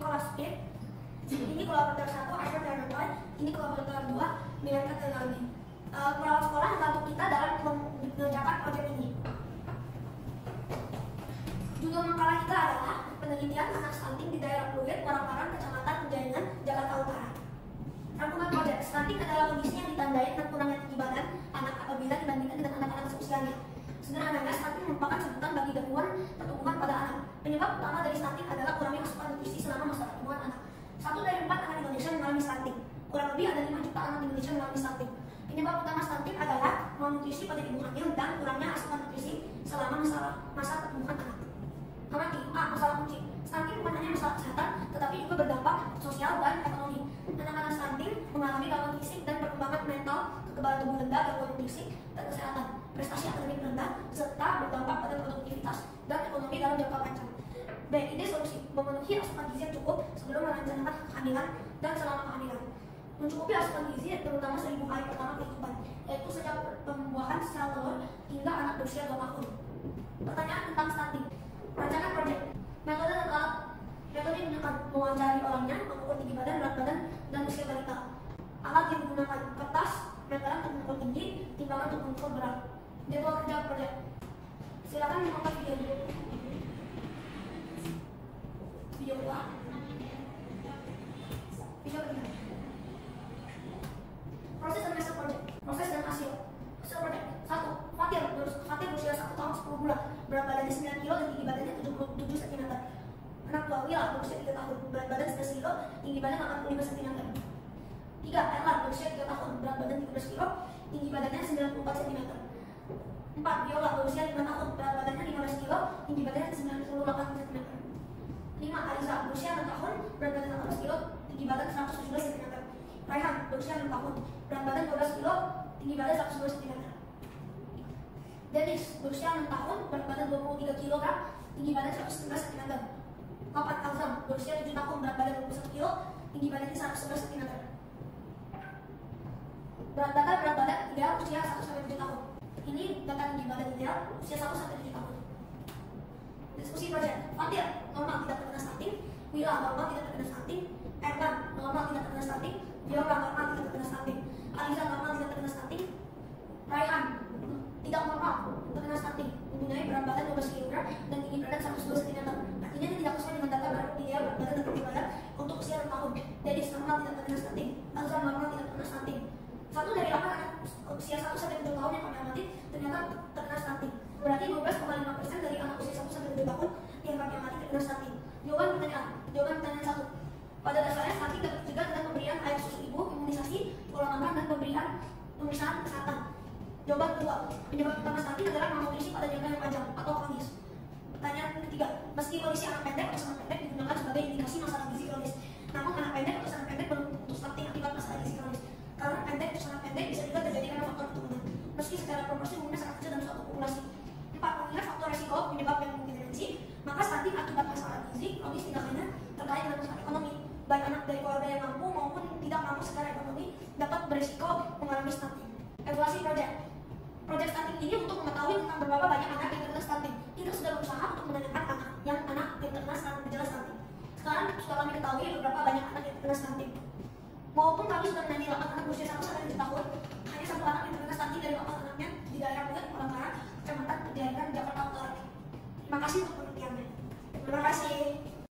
sekolah speed. Ini kolaborator 1, Albert Darnatoy. Ini kolaborator 2, Bianca Tenaldi. Perawat sekolah membantu kita dalam mengerjakan proyek ini. Judul makalah kita adalah penelitian anak stunting di daerah Pluit, Warang-Warang, Kecamatan Penjaringan, Jakarta Utara. Rangkuman proyek, stunting adalah kondisi yang ditandai dengan kurangnya tinggi badan anak apabila dibandingkan dengan anak-anak seusianya. Sederhananya, stunting merupakan sebutan bagi gangguan pertumbuhan pada anak. Penyebab utama dari stunting adalah kurangnya asupan nutrisi selama masa pertumbuhan anak. 1 dari 4 anak Indonesia mengalami stunting. Kurang lebih ada 5 juta anak Indonesia mengalami stunting. Penyebab utama stunting adalah malnutrisi pada ibu hamil dan kurangnya asupan nutrisi selama masa pertumbuhan anak. Masalah kunci. Stunting bukan hanya masalah kesehatan, tetapi juga berdampak sosial dan ekonomi. Anak-anak stunting mengalami gangguan fisik dan perkembangan mental, kekebalan tubuh rendah, gangguan nutrisi dan kesehatan, prestasi akademik rendah, serta berdampak pada produktivitas dan ekonomi dalam jangka panjang. B. Ide solusi: memenuhi asupan gizi yang cukup sebelum merencanakan kehamilan dan selama kehamilan. Mencukupi asupan gizi terutama 1000 hari pertama kehidupan, yaitu sejak pembuahan sel telur hingga anak berusia 2 tahun. Pertanyaan tentang stunting. Rancangan proyek. Metode dan alat. Metode digunakan: mewawancari orangnya, mengukur tinggi badan, berat badan, dan usia balita. Alat yang digunakan: kertas, meteran untuk mengukur tinggi, timbangan untuk mengukur berat. Jadwal kerja proyek. Silakan menonton video dulu. Video kedua. Video ketiga. Proses dan hasil proyek. Proses dan hasil. Hasil proyek. 1. Fatir berusia 1 tahun 10 bulan. Berat badannya 9 kg dan tinggi badannya 77 cm. Anak 2 Wila berusia 3 tahun. Berat badan 11 kg, tinggi badan 85 cm. 3. Erlan berusia 3 tahun. Berat badan 13 kg, tinggi badannya 94 cm. 4. Viola berusia 5 tahun. Berat badannya 15 kg, tinggi badannya 98 cm. 5. Ariza berusia 6 tahun. Berat badan 18 kg, tinggi badan 117 cm. Raihan berusia 6 tahun. Berat badan 12 kg, tinggi badan 102 cm. Dennis berusia 6 tahun, berat badan 23 kg, tinggi badan 111 cm. 4. Alzam berusia 7 tahun, berat badan 21 kg, tinggi badannya 111 cm. Data berat badan ideal usia 1-7 tahun. Ini data tinggi badan ideal usia 1-7 tahun. Diskusi proyek. Fatir normal tidak terkena stunting, Wila normal tidak terkena stunting, Erlan normal tidak terkena stunting, Viola normal tidak terkena stunting, Aliza normal tidak terkena stunting, Raihan tidak normal terkena stunting, mempunyai berat badan 12 kg dan tinggi badan 102 cm. Artinya ini tidak sesuai dengan data ideal berat badan dan tinggi badan untuk usia 6 tahun. Dennis normal tidak terkena stunting, Alza normal tidak terkena stunting. 1 dari 8 anak usia 1-7 tahun yang kami amati ternyata terkena stunting. Berarti 12,5% dari anak usia 1-7 tahun yang kami amati terkena stunting. Jawaban pertanyaan 1. Pada dasarnya stunting dapat dicegah dengan pemberian air susu ibu, imunisasi, pola makan, dan pemberian pemeriksaan kesehatan. Jawaban kedua, penyebab utama stunting adalah malnutrisi pada jangka yang panjang atau kronis. Pertanyaan ketiga, meski kondisi anak pendek atau sangat pendek digunakan sebagai indikasi masalah gizi kronis, namun anak pendek atau sangat pendek belum tentu stunting akibat masalah gizi kronis. Karena pendek atau sangat pendek bisa juga terjadi karena faktor keturunan, meski secara proporsi umumnya sangat kecil dalam suatu populasi. 4. Mengingat faktor resiko penyebab yang mungkin dimensi, maka stunting akibat masalah gizi kronis tidak hanya terkait dengan masalah ekonomi. Baik anak dari keluarga yang mampu maupun tidak mampu secara ekonomi dapat berisiko mengalami stunting. Evaluasi proyek. Proyek stunting ini untuk mengetahui tentang berapa banyak anak yang terkena stunting. Kita sudah berusaha untuk menanyakan anak yang terkena gejala stunting. Sekarang sudah kami ketahui beberapa banyak anak yang terkena stunting. Maupun kami sudah menanyai 8 anak berusia 1-7 tahun, hanya 1 anak yang terkena stunting dari 8 anaknya di daerah Pluit, Warang-Warang, Kecamatan Penjaringan, Jakarta Utara. Terima kasih untuk penelitiannya. Terima kasih.